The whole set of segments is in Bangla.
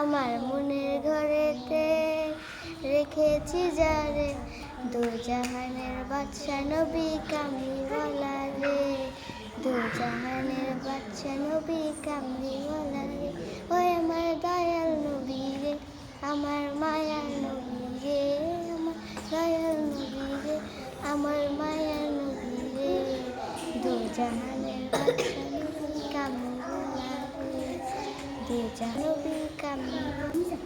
আমার মনের ঘরেতে রেখেছি যারে, দু জাহানের বাদশা নবী কামলিওয়ালা রে, দু জাহানের বাদশা নবী কামলিওয়ালা রে। ওই আমার দয়াল নবী রে, আমার মায়ার নবী রে, আমার দয়াল নবী রে, আমার মায়ার নবী রে, দু জাহানের বাদশা নবী কামলিওয়ালা রে, দু জাহান নবী কামলিওয়ালা।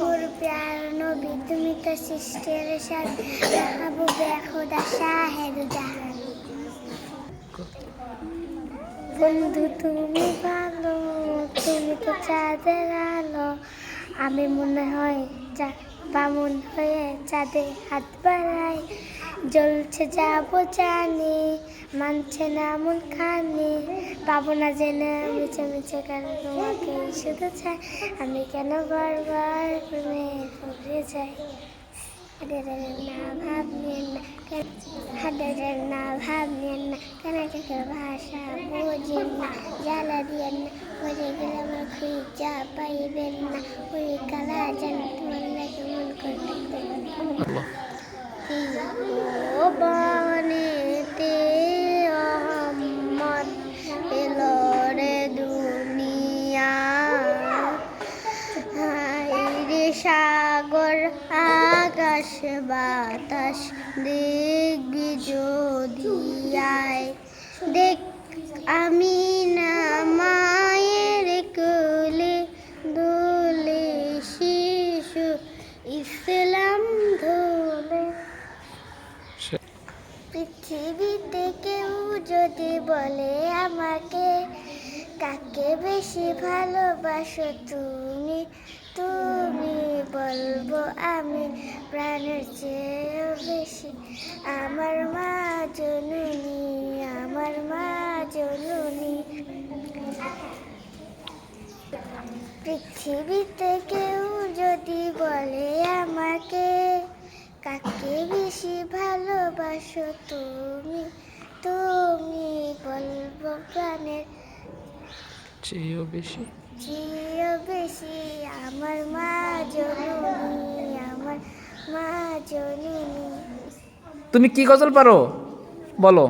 মোর প্যার নবী তুমি তো সৃষ্টির সাথ, মাহবুবে খোদা শাহেদ জাহান। বন্ধু তুমি ভালো, তুমি তো চাঁদের আলো, আমি মনে হয় বামুন হয়ে চাঁদে হাত বাড়াই, জ্বলছে যাবো জানি, মানছে না মন খানি, পাবো না জেনে মিছে মিছে কেন তোমাকে শুধু চাই, আমি কেন বারবার প্রেমে পড়ে যাই। না ভাব নিয়েন না, হাডের না ভাব নিয়েন না, কেন চোখের ভাষা বুঝেন না, জ্বালা দিয়েন না, মরে গেলে আমার খুঁজা পাইবেন না, ওই কালা জান তোমার লাগে মন করতে বনেতে অহম্মদ এলো রে দুনিয়া, হায়রে সাগর আকাশ বাতাস দেখবি যদি আয়, দেখ আমি না মায়ের কোলে দোলে শিশু ইসলাম ধোলে। পৃথিবীতে কেউ যদি বলে আমাকে, কাকে বেশি ভালোবাসো তুমি, তুমি বলবো আমি প্রাণের চেয়েও বেশি আমার মা জননী, আমার মা জননী। পৃথিবীতে কেউ যদি বলে আমাকে, কাকে বেশি ভালোবাসো তুমি, তুমি বলবো প্রাণের চেয়েও বেশি, চেয়েও বেশি আমার মা জননী, আমার মা জননী। তুমি কি গজল পারো বলো?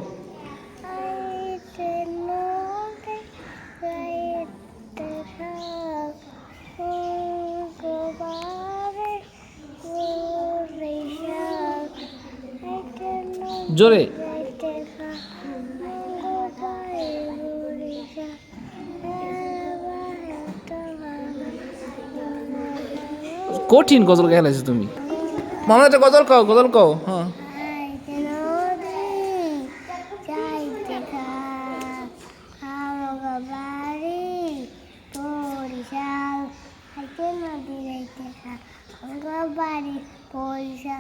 জোরে। কঠিন গজল গাইছো তুমি। মামা একটা গজল কও, গজল কও। হ্যাঁ বাড়ি পয়সা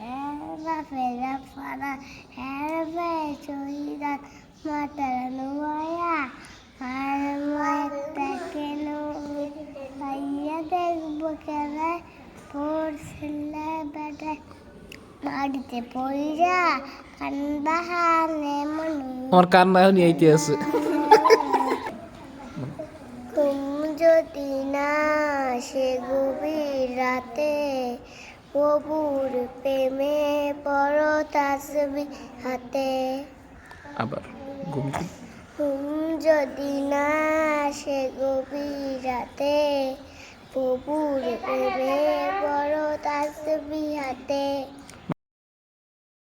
হেরা ফেরা ফারা হেরা চইরা মাতার নোয়া, আর মায়েরটা কেন ভাইয়া দেখবো কেনা, পড়ছিলে বেটা বাড়িতে পয়সা কান্দা হানে মনু, আমার কান্না এখন আইতে আছে। ঘুম যদি না সে গভীর রাতে, প্রভুর প্রেমে পড়ো তাসবিহ হাতে, আবার ঘুম যদি না সে গভীর রাতে, প্রভুর প্রেমে পড়ো তাসবিহ হাতে।